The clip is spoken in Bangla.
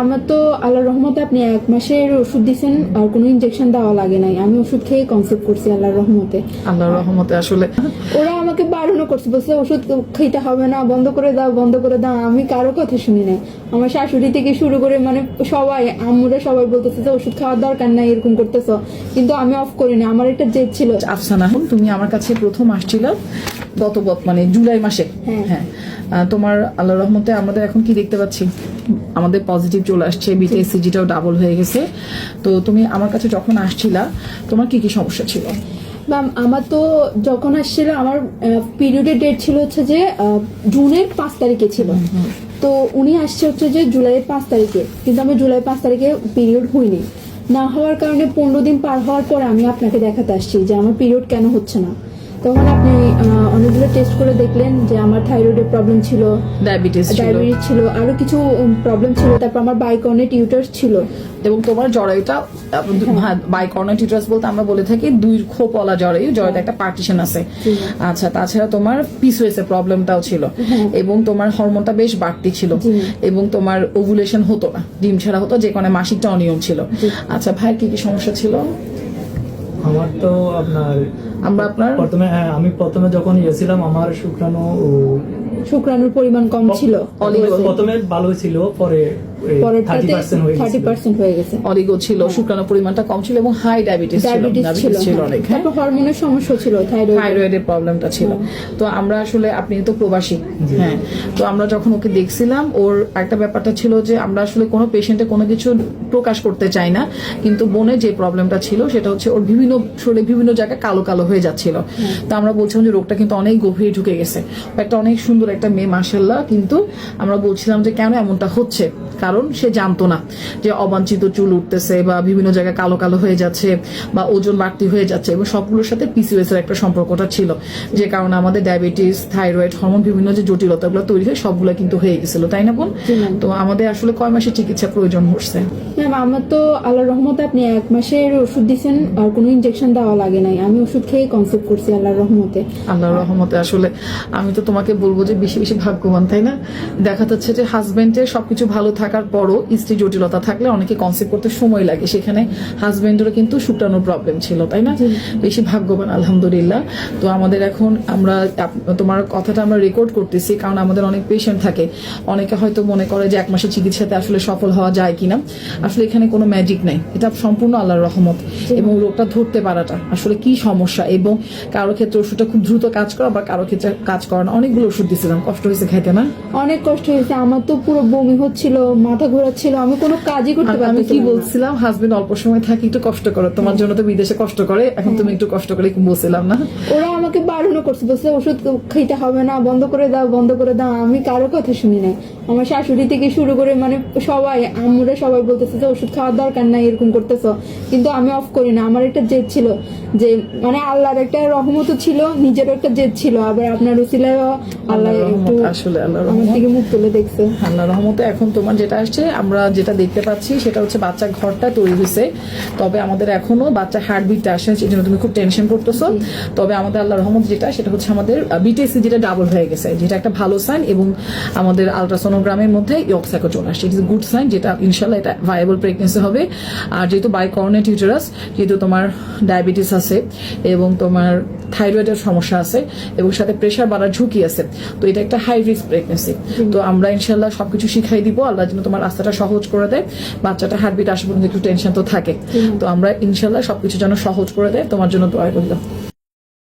আমার তো আল্লাহর রহমতে আপনি 1 মাসের ওষুধ দিয়েছেন আর কোনো ইনজেকশন দেওয়া লাগে নাই। আমি ওষুধ খেয়ে কনসেপ্ট করছি আল্লাহর রহমতে। আল্লাহর রহমতে আসলে ওরা আমাকে বারণও করছে, বলছে ওষুধ খেতে হবে না, বন্ধ করে দাও বন্ধ করে দাও। আমি কারো কথা শুনি নাই। আমার শাশুড়ি থেকে শুরু করে মানে সবাই, আম্মুরা সবাই বলতেছে যে ওষুধ খাওয়ার দরকার নাই, এরকম করতেছো, কিন্তু আমি অফ করিনি। আমার একটা জেদ ছিল। আফসানা, তুমি আমার কাছে প্রথম আসছিল গত মানে জুলাই মাসে। হ্যাঁ, তোমার আল্লাহর রহমতে আমাদের এখন কি দেখতে পাচ্ছি, আমাদের পজিটিভ চলে আসছে, বিটিএসসিজিটাও ডাবল হয়ে গেছে। তো তুমি আমার কাছে যখন আসছিলা তোমার কি কি সমস্যা ছিল? ম্যাম আমার তো যখন আসছিল আমার পিরিয়ডের ডেট ছিল হচ্ছে যে জুনের 5 তারিখে ছিল। তো উনি আসছে হচ্ছে যে জুলাইয়ের 5 তারিখে, কিন্তু আমি জুলাই 5 তারিখে পিরিয়ড হইনি। না হওয়ার কারণে 15 দিন পার হওয়ার পর আমি আপনাকে দেখাতে আসছি যে আমার পিরিয়ড কেন হচ্ছে না। তখন আপনি অনেকগুলো টেস্ট করে দেখলেন যে আমার থাইরয়েডের প্রবলেম ছিল, ডায়াবেটিস ছিল, আরো কিছু প্রবলেম ছিল। তারপর আমার বাইকর্নেট ইউটারাস ছিল এবং তোমার জরায়ুটা বাইকর্নেট ইউটারাস বলতে আমরা বলে থাকি 2 খোপওয়ালা জরায়ু, জরায়ুতে একটা পার্টিশন আছে। আচ্ছা, তাছাড়া তোমার পিসিওএস প্রবলেমটাও ছিল এবং তোমার হরমোনটা বেশ বাড়তি ছিল এবং তোমার ওভুলেশন হতো না, ডিম ছাড়া হতো, যে কারণে মাসিকটা অনিয়ম ছিল। আচ্ছা ভাই, কি কি সমস্যা ছিল? আমার তো আমি প্রথমে যখন ইয়েছিলাম আমার শুক্রাণুর পরিমাণ কম ছিল। প্রথমে ভালো ছিল, পরে 30% হয়ে গেছে। অলিগো ছিল, শুক্রাণুর পরিমাণটা কম ছিল এবং হাই ডায়াবেটিস ছিল অনেক। তারপর হরমোনের সমস্যা ছিল, থাইরয়েডের প্রবলেমটা ছিল। তো আমরা আসলে, আপনি তো প্রবাসী, হ্যাঁ, তো আমরা যখন ওকে দেখছিলাম ওর একটা ব্যাপারটা ছিল যে আমরা আসলে কোনো পেশেন্টে কোনো কিছু প্রকাশ করতে চাই না, কিন্তু বোনের যে প্রবলেমটা ছিল সেটা হচ্ছে ওর শরীরে বিভিন্ন জায়গায় কালো কালো হয়ে যাচ্ছিল। তো আমরা বলছিলাম যে রোগটা কিন্তু অনেক গভীরে ঢুকে গেছে। একটা অনেক সুন্দর একটা মেয়ে মাশাআল্লাহ, কিন্তু আমরা বলছিলাম যে কেন এমনটা হচ্ছে, কারণ সে জানতো না যে অবাঞ্ছিত চুল উঠতেছে বা বিভিন্ন জায়গায় কালো কালো হয়ে যাচ্ছে বা ওজন বাড়তি হয়ে যাচ্ছে, এবং সবগুলোর সাথে পিসিওএস এর একটা সম্পর্কটা ছিল, যে কারণে আমাদের ডায়াবেটিস, থাইরয়েড, হরমোন বিভিন্ন যে জটিলতাগুলো তৈরি হয় সবগুলো কিন্তু হয়ে গেছিল, তাই না বোন? তো আমাদের আসলে কয় মাসের চিকিৎসা প্রয়োজন হচ্ছে? ম্যাম আমার তো আল্লাহর রহমতে আপনি 1 মাসের ওষুধ দিয়েছেন আর কোনো ইনজেকশন দেওয়া লাগে নাই। আমি ওষুধ খেয়ে কনসেপ্ট করছি আল্লাহর রহমতে। আল্লাহর রহমতে আসলে আমি তো তোমাকে বলবো যে বেশি বেশি ভাগ্যবান, তাই না? দেখা যাচ্ছে যে হাজবেন্ডের সবকিছু ভালো থাকার পরও স্ত্রী জটিলতা থাকলে অনেকে কনসেপ্ট করতে সময় লাগে, সেখানে হাজবেন্ডেরও কিন্তু শুক্রাণুর প্রবলেম ছিল, তাই না? বেশি ভাগ্যবান আলহামদুলিল্লাহ। তো আমাদের এখন আমরা তোমার কথাটা আমরা রেকর্ড করতেছি, কারণ আমাদের অনেক পেশেন্ট থাকে, অনেকে হয়তো মনে করে যে 1 মাসের চিকিৎসাতে আসলে সফল হওয়া যায় কিনা। আসলে এখানে কোনো ম্যাজিক নাই, এটা সম্পূর্ণ আল্লাহর রহমত এবং রোগটা ধরতে পারাটা আসলে কি সমস্যা, এবং কারো ক্ষেত্রে ওষুধটা খুব দ্রুত কাজ করা বা কারো ক্ষেত্রে কাজ করা না। অনেকগুলো ওষুধ দিয়েছিলাম, কষ্ট হয়েছে খাইতে না? অনেক কষ্ট হয়েছে, আমার তো পুরো বমি হচ্ছিল, মাথা ঘোরাচ্ছিল, আমি কোনো কাজই করতে পারছি না। আমি কি বলছিলাম, হাজবেন্ড অল্প সময় থাকি, একটু কষ্ট করো, তোমার জন্য তো বিদেশে কষ্ট করে, এখন তুমি একটু কষ্ট করে বলছিলাম না? ওরা আমাকে বারণও করছে, বলছে ওষুধ খেতে হবে না, বন্ধ করে দাও বন্ধ করে দাও। আমি কারো কথা শুনি নাই। আমার শাশুড়ি থেকে শুরু করে মানে সবাই, আম্মুরা সবাই বলতেছে যে ওষুধ খাওয়ার দরকার নাই, এরকম করতেছো, কিন্তু আমি অফ করি না। আমার একটা জেদ ছিল যে মানে আল্লাহর একটা রহমত ছিল, নিজেরও একটা জেদ ছিল, আবার আপনার উসিলায় আল্লাহ একটু আসলে আল্লাহর আমার থেকে মুখ তুলে দেখছে। আল্লাহর রহমতে এখন তোমার যেটা আসছে, আমরা যেটা দেখতে পাচ্ছি সেটা হচ্ছে বাচ্চার ঘরটা তৈরি হয়েছে, তবে আমাদের এখনো বাচ্চা হার্টবিটটা আসে, সেই জন্য তুমি খুব টেনশন করতেছো। তবে আমাদের আল্লাহর রহমত যেটা, সেটা হচ্ছে আমাদের বিটিএসসি যেটা ডাবল হয়ে গেছে, যেটা একটা ভালো সাইন, এবং আমাদের আলট্রাসোনোগ্রামের মধ্যে ইয়ক্সাকো চলে আসছে, ইট ইজ গুড সাইন, যেটা ইনশাল্লাহ এটা ভায়াবল প্রেগনেন্সি হবে। আর যেহেতু বাইকর্নেট ইউটারাস, যেহেতু তোমার ডায়াবেটিস আছে এবং তোমার থাইরয়েডের সমস্যা আছে এবং সাথে প্রেশার বাড়ার ঝুঁকি আছে, তো এটা একটা হাই রিস্ক প্রেগনেন্সি। তো আমরা ইনশাল্লাহ সবকিছু শিখাই দিব, আল্লাহ যেন তোমার রাস্তাটা সহজ করে দেয়। বাচ্চাটা হার্টবিট আসা পর্যন্ত একটু টেনশন তো থাকে, তো আমরা ইনশাল্লাহ সবকিছু যেন সহজ করে দেয়, তোমার জন্য দোয়া করলাম।